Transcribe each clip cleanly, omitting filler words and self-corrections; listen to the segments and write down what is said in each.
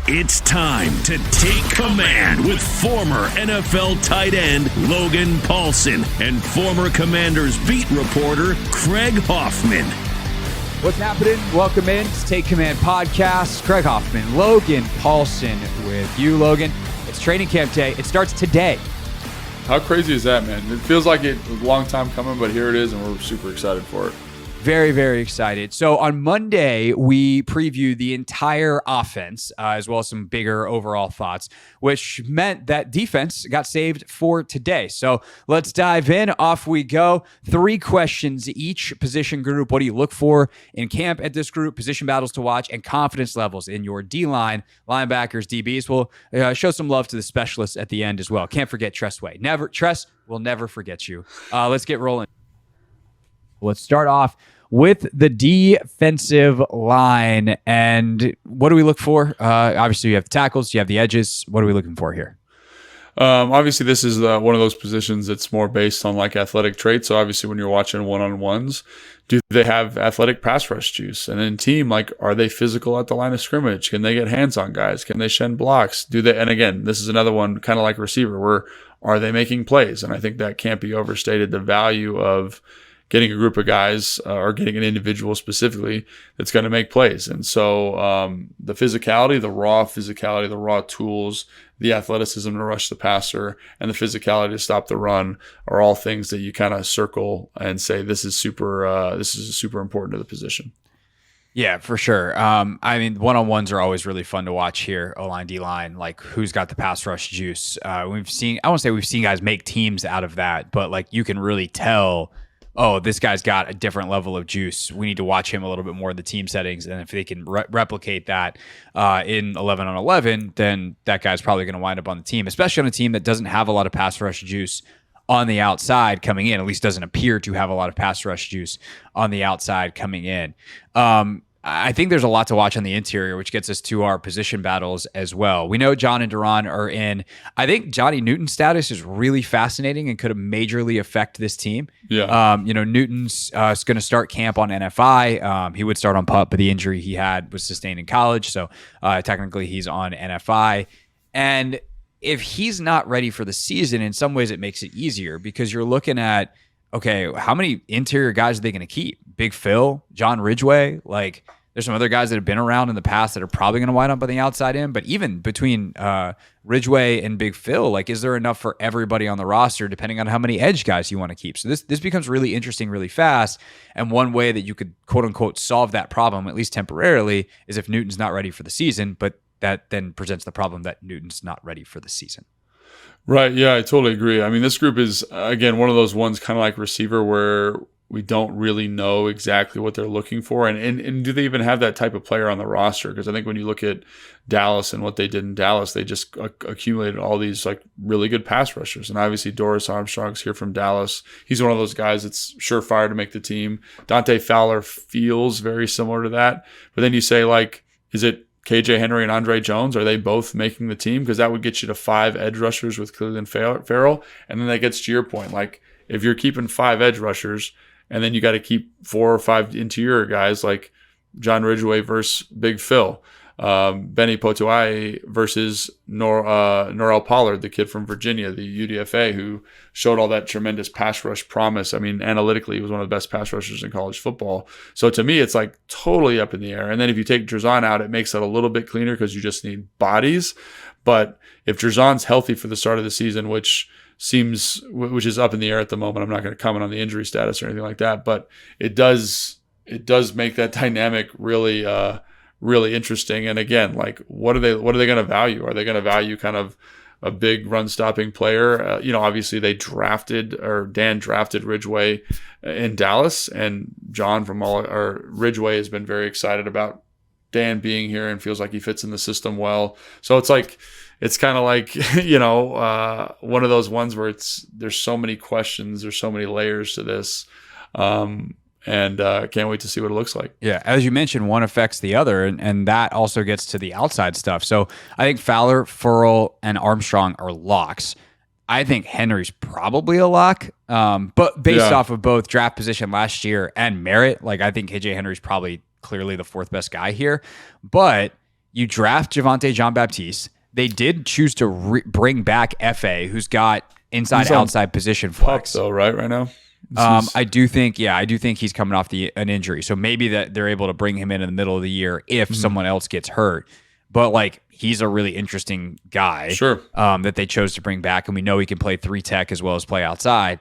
It's time to take command with former NFL tight end Logan Paulsen and former Commanders beat reporter Craig Hoffman. What's happening? Welcome in to Take Command Podcast. Craig Hoffman, Logan Paulsen with you, Logan. It's training camp day. It starts today. How crazy is that, man? It feels like it was a long time coming, but here it is, and we're super excited for it. Very, very excited. So on Monday, we previewed the entire offense, as well as some bigger overall thoughts, which meant that defense got saved for today. So let's dive in. Off we go. 3 questions each. Position group. What do you look for in camp at this group? Position battles to watch and confidence levels in your D-line, linebackers, DBs. We'll show some love to the specialists at the end as well. Can't forget Tress Way. Tress will never forget you. Let's get rolling. Let's start off with the defensive line. And what do we look for? Obviously, you have the tackles, you have the edges. What are we looking for here? Obviously, this is one of those positions that's more based on like athletic traits. So obviously, when you're watching one-on-ones, do they have athletic pass rush juice? And then team, like, are they physical at the line of scrimmage? Can they get hands on guys? Can they shed blocks? Do they? And again, this is another one kind of like receiver, where are they making plays? And I think that can't be overstated. The value of getting a group of guys or getting an individual specifically that's going to make plays. And so the physicality, the raw tools, the athleticism to rush the passer, and the physicality to stop the run are all things that you kind of circle and say, this is super important to the position. Yeah, for sure. I mean, one-on-ones are always really fun to watch here. O-line, D-line, like who's got the pass rush juice. I won't say we've seen guys make teams out of that, but like you can really tell, oh, this guy's got a different level of juice. We need to watch him a little bit more in the team settings. And if they can replicate that in 11 on 11, then that guy's probably going to wind up on the team, especially on a team that doesn't have a lot of pass rush juice on the outside coming in, at least doesn't appear to have a lot of pass rush juice on the outside coming in. I think there's a lot to watch on the interior, which gets us to our position battles as well. We know John and Duran are in. I think Johnny Newton's status is really fascinating and could have majorly affect this team. Yeah. Newton's going to start camp on NFI. He would start on PUP, but the injury he had was sustained in college. So technically he's on NFI. And if he's not ready for the season, in some ways it makes it easier because you're looking at, okay, how many interior guys are they going to keep? Big Phil, John Ridgway, like there's some other guys that have been around in the past that are probably going to wind up on the outside in. But even between Ridgway and Big Phil, like, is there enough for everybody on the roster, depending on how many edge guys you want to keep? So this becomes really interesting really fast. And one way that you could, quote unquote, solve that problem, at least temporarily, is if Newton's not ready for the season. But that then presents the problem that Newton's not ready for the season. Right. Yeah, I totally agree. I mean, this group is, again, one of those ones kind of like receiver where we don't really know exactly what they're looking for. And do they even have that type of player on the roster? Because I think when you look at Dallas and what they did in Dallas, they just accumulated all these like really good pass rushers. And obviously Doris Armstrong's here from Dallas. He's one of those guys that's surefire to make the team. Dante Fowler feels very similar to that. But then you say, like, is it KJ Henry and Andre Jones? Are they both making the team? Because that would get you to 5 edge rushers with Cleveland Farrell. And then that gets to your point. Like, if you're keeping 5 edge rushers and then you got to keep 4 or 5 interior guys like John Ridgway versus Big Phil, Benny Potuai versus Norrell Pollard, the kid from Virginia, the UDFA, who showed all that tremendous pass rush promise. I mean, analytically, he was one of the best pass rushers in college football. So to me, it's like totally up in the air. And then if you take Drazan out, it makes it a little bit cleaner because you just need bodies. But if Drazan's healthy for the start of the season, which is up in the air at the moment, I'm not going to comment on the injury status or anything like that, but it does make that dynamic really interesting. And again, like, what are they going to value? Are they going to value kind of a big run stopping player? Obviously Dan drafted Ridgway in Dallas, and Ridgway has been very excited about Dan being here and feels like he fits in the system well. So it's kind of like, one of those ones where there's so many questions, there's so many layers to this. And can't wait to see what it looks like. Yeah, as you mentioned, one affects the other, and that also gets to the outside stuff. So I think Fowler, Furl, and Armstrong are locks. I think Henry's probably a lock, but based off of both draft position last year and merit, like I think KJ Henry's probably clearly the 4th best guy here. But You draft Javonte Jean-Baptiste. They did choose to bring back FA, who's got inside-outside position flex. Though, right now? I do think he's coming off an injury. So maybe that they're able to bring him in the middle of the year if someone else gets hurt. But like, he's a really interesting guy. Sure. That they chose to bring back, and we know he can play 3 tech as well as play outside.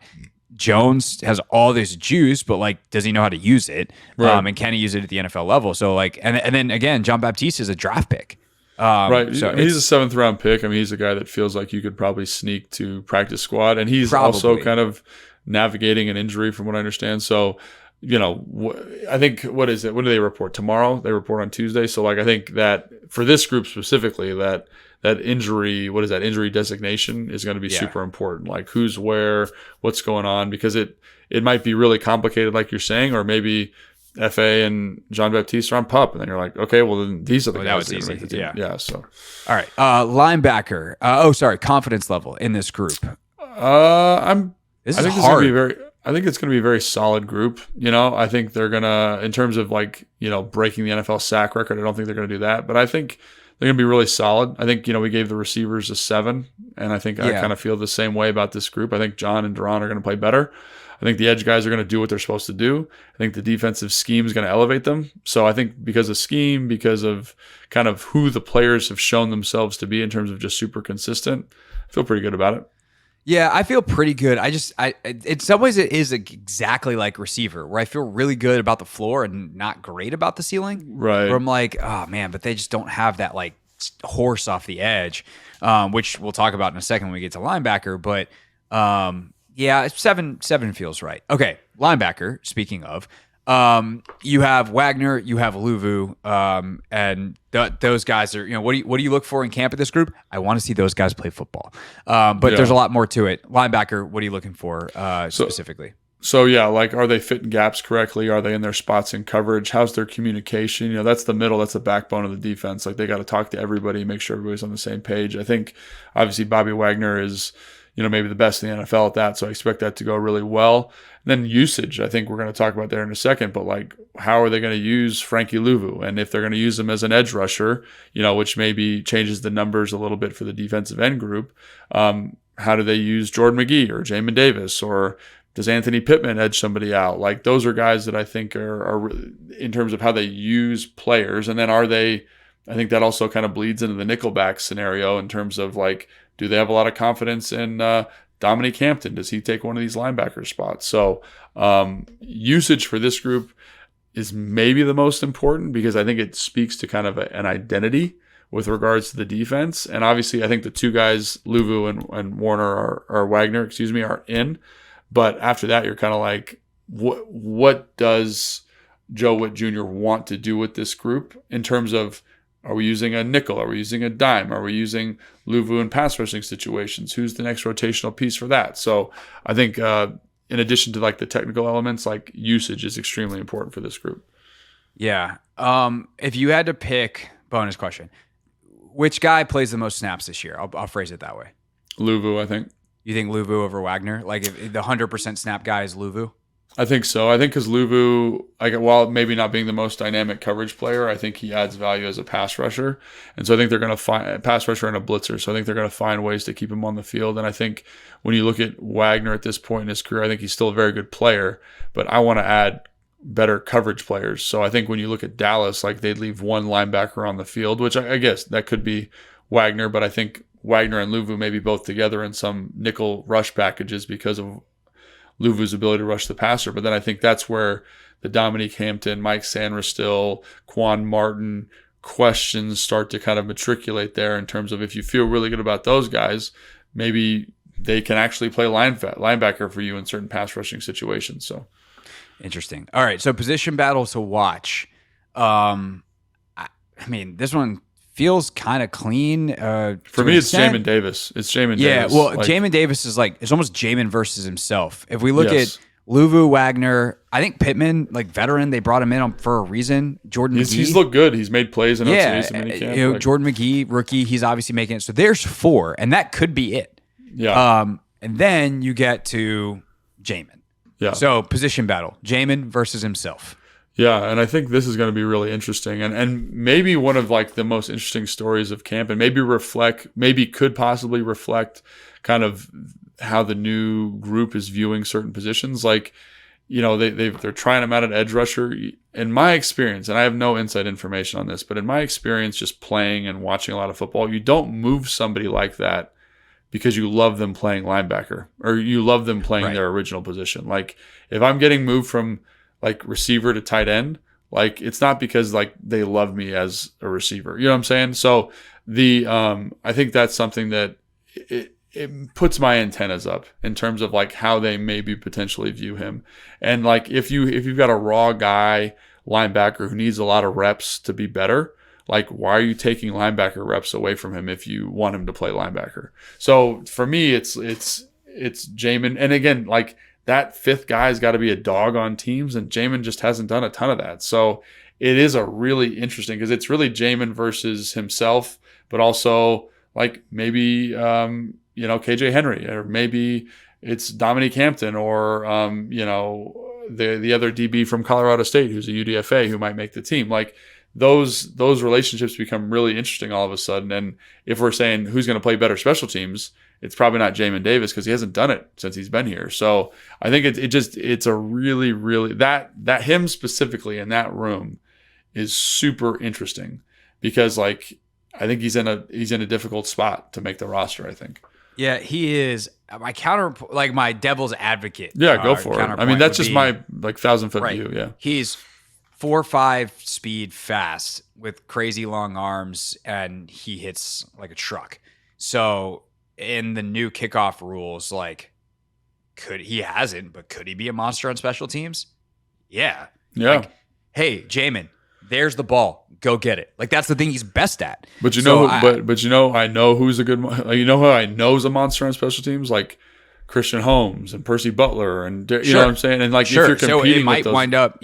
Jones has all this juice, but like, does he know how to use it? Right. And can he use it at the NFL level? So like, and then again, Jean-Baptiste is a draft pick. Right. So he's a 7th round pick. I mean, he's a guy that feels like you could probably sneak to practice squad, and he's also kind of navigating an injury from what I understand. So, I think, what is it? When do they report? Tomorrow? They report on Tuesday. So like, I think that for this group specifically, that injury, injury designation is going to be super important. Like, who's where, what's going on, because it might be really complicated, like you're saying, or maybe FA and Jean-Baptiste are on PUP, and then you're like, okay, well then these are the guys that are going to make the team. Yeah. So, all right, linebacker. Confidence level in this group. I think it's going to be a very solid group. I think they're going to, in terms of like, breaking the NFL sack record, I don't think they're going to do that, but I think they're going to be really solid. I think, we gave the receivers a 7, and I think I kind of feel the same way about this group. I think John and Duran are going to play better. I think the edge guys are going to do what they're supposed to do. I think the defensive scheme is going to elevate them. So I think because of scheme, because of kind of who the players have shown themselves to be in terms of just super consistent, I feel pretty good about it. Yeah, I feel pretty good. I in some ways it is exactly like receiver, where I feel really good about the floor and not great about the ceiling. Right. Where I'm like, oh man, but they just don't have that like horse off the edge, which we'll talk about in a second when we get to linebacker. But yeah, 7 feels right. Okay, linebacker. Speaking of, you have Wagner, you have Luvu, and those guys are, what do you look for in camp at this group? I want to see those guys play football. But there's a lot more to it. Linebacker, what are you looking for specifically? So yeah, like, are they fitting gaps correctly? Are they in their spots in coverage? How's their communication? That's the middle. That's the backbone of the defense. Like, they got to talk to everybody, make sure everybody's on the same page. I think obviously Bobby Wagner is, maybe the best in the NFL at that. So I expect that to go really well. And then usage, I think we're going to talk about there in a second, but like, how are they going to use Frankie Luvu? And if they're going to use him as an edge rusher, which maybe changes the numbers a little bit for the defensive end group. How do they use Jordan McGee or Jamin Davis, or does Anthony Pittman edge somebody out? Like, those are guys that I think are in terms of how they use players. And then I think that also kind of bleeds into the nickelback scenario in terms of like, do they have a lot of confidence in Dominique Hampton? Does he take one of these linebacker spots? So usage for this group is maybe the most important, because I think it speaks to kind of an identity with regards to the defense. And obviously, I think the two guys, Luvu and Warner, or Wagner, are in. But after that, you're kind of like, what does Joe Witt Jr. want to do with this group in terms of, are we using a nickel? Are we using a dime? Are we using Luvu in pass rushing situations? Who's the next rotational piece for that? So I think in addition to like the technical elements, like, usage is extremely important for this group. Yeah. If you had to pick, bonus question, which guy plays the most snaps this year? I'll phrase it that way. Luvu, I think. You think Luvu over Wagner? Like, if the 100% snap guy is Luvu? I think so. I think because Luvu, while maybe not being the most dynamic coverage player, I think he adds value as a pass rusher. And so I think they're going to find a pass rusher and a blitzer. So I think they're going to find ways to keep him on the field. And I think when you look at Wagner at this point in his career, I think he's still a very good player, but I want to add better coverage players. So I think when you look at Dallas, like, they'd leave one linebacker on the field, which I guess that could be Wagner, but I think Wagner and Luvu maybe both together in some nickel rush packages because of Luvu's ability to rush the passer. But then I think that's where the Dominique Hampton, Mike Sanderstill, Quan Martin questions start to kind of matriculate there, in terms of, if you feel really good about those guys, maybe they can actually play linebacker for you in certain pass rushing situations. So interesting. All right, so position battle to watch. I mean, this one feels kind of clean. For me, it's Jamin Davis. It's Jamin Davis. Yeah, well, Jamin Davis is like, it's almost Jamin versus himself. If we look at Luvu, Wagner, I think Pittman, like, veteran, they brought him in for a reason. Jordan McGee. He's looked good. He's made plays in OTAs and minicamp. Jordan McGee, rookie, he's obviously making it. So there's 4, and that could be it. Yeah. And then you get to Jamin. Yeah. So position battle, Jamin versus himself. Yeah, and I think this is going to be really interesting, and maybe one of like the most interesting stories of camp, and maybe could possibly reflect kind of how the new group is viewing certain positions. Like, they're trying him out at edge rusher. In my experience, and I have no inside information on this, but in my experience, just playing and watching a lot of football, you don't move somebody like that because you love them playing linebacker or you love them playing their original position. Like if I'm getting moved from like receiver to tight end, like it's not because like they love me as a receiver. You know what I'm saying? So I think that's something that it puts my antennas up in terms of like how they maybe potentially view him. And like if you've got a raw guy linebacker who needs a lot of reps to be better, like why are you taking linebacker reps away from him if you want him to play linebacker? So for me, it's Jamin. And again, like that fifth guy's got to be a dog on teams, and Jamin just hasn't done a ton of that. So it is a really interesting because it's really Jamin versus himself, but also like maybe KJ Henry, or maybe it's Dominique Hampton, or the other DB from Colorado State who's a UDFA who might make the team. Like those relationships become really interesting all of a sudden. And if we're saying who's going to play better special teams, it's probably not Jamin Davis because he hasn't done it since he's been here. So I think it's a really, really that him specifically in that room is super interesting because like I think he's in a difficult spot to make the roster, I think. Yeah, he is my devil's advocate. Yeah, go for it. I mean, that's just my like 1,000-foot view. Yeah, he's 4.5 speed fast with crazy long arms, and he hits like a truck. So in the new kickoff rules, like could he be a monster on special teams? Yeah. Like, hey, Jamin, there's the ball. Go get it. Like that's the thing he's best at. But I know who's a good. You know who I know is a monster on special teams, like Christian Holmes and Percy Butler, and you know what I'm saying. And like if you're competing, it might wind up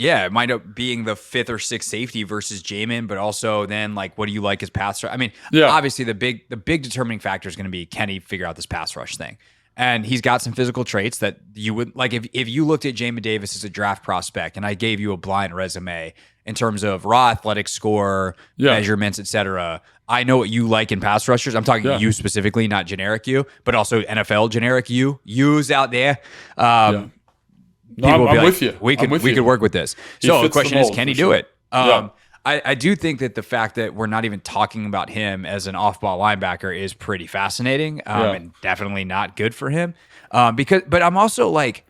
being the fifth or sixth safety versus Jamin, but also then like what do you like as pass rush? I mean, obviously the big determining factor is going to be can he figure out this pass rush thing. And he's got some physical traits that you would like if you looked at Jamin Davis as a draft prospect and I gave you a blind resume in terms of raw athletic score, measurements, etc. I know what you like in pass rushers. I'm talking you specifically, not generic you, but also NFL generic yous out there. No, I'm with you. We could work with this. So the question is, can he do it? I do think that the fact that we're not even talking about him as an off-ball linebacker is pretty fascinating, and definitely not good for him. But I'm also like,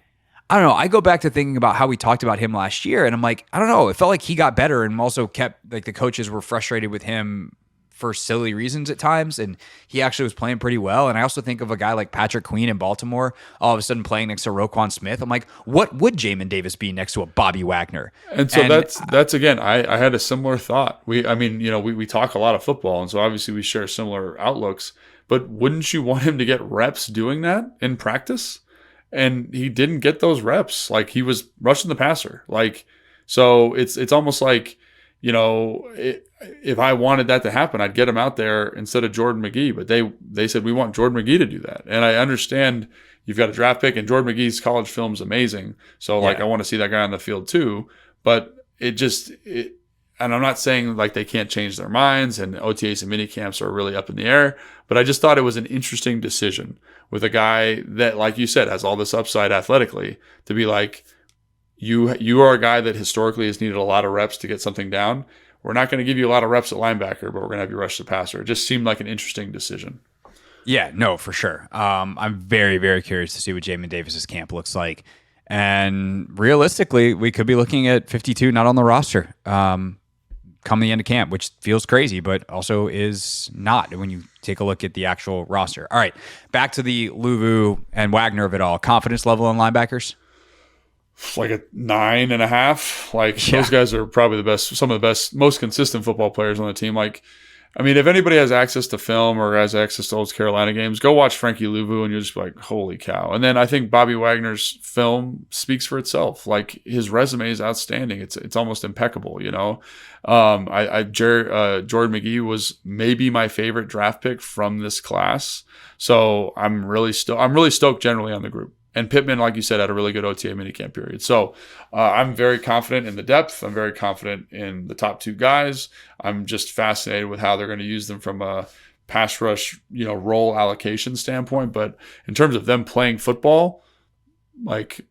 I don't know. I go back to thinking about how we talked about him last year, and I'm like, I don't know. It felt like he got better, and also kept like the coaches were frustrated with him for silly reasons at times, and he actually was playing pretty well. And I also think of a guy like Patrick Queen in Baltimore, all of a sudden playing next to Roquan Smith. I'm like, what would Jamin Davis be next to a Bobby Wagner? And so that's again, I had a similar thought. We talk a lot of football, and so obviously we share similar outlooks. But wouldn't you want him to get reps doing that in practice? And he didn't get those reps. Like he was rushing the passer. Like so, it's almost like if I wanted that to happen, I'd get him out there instead of Jordan McGee. But they said we want Jordan McGee to do that. And I understand you've got a draft pick, and Jordan McGee's college film is amazing. So like I want to see that guy on the field too. But and I'm not saying like they can't change their minds, and OTAs and minicamps are really up in the air. But I just thought it was an interesting decision with a guy that, like you said, has all this upside athletically to be like, you are a guy that historically has needed a lot of reps to get something down. We're not going to give you a lot of reps at linebacker, but we're going to have you rush the passer. It just seemed like an interesting decision. Yeah, no, for sure. I'm very, very curious to see what Jamin Davis's camp looks like. And realistically, we could be looking at 52 not on the roster come the end of camp, which feels crazy, but also is not when you take a look at the actual roster. All right, back to the Luvu and Wagner of it all. Confidence level on linebackers? Like a 9.5. Like those guys are probably the best, some of the best, most consistent football players on the team. Like, I mean, if anybody has access to film or has access to those Carolina games, go watch Frankie Luvu and you'll just be like, holy cow. And then I think Bobby Wagner's film speaks for itself. Like his resume is outstanding. It's almost impeccable, Jordan McGee was maybe my favorite draft pick from this class. So I'm really stoked generally on the group. And Pittman, like you said, had a really good OTA minicamp period. So I'm very confident in the depth. I'm very confident in the top 2 guys. I'm just fascinated with how they're going to use them from a pass rush, role allocation standpoint. But in terms of them playing football, like,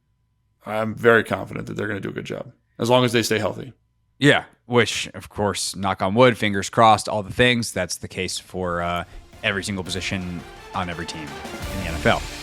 I'm very confident that they're going to do a good job as long as they stay healthy. Yeah, which, of course, knock on wood, fingers crossed, all the things. That's the case for every single position on every team in the NFL.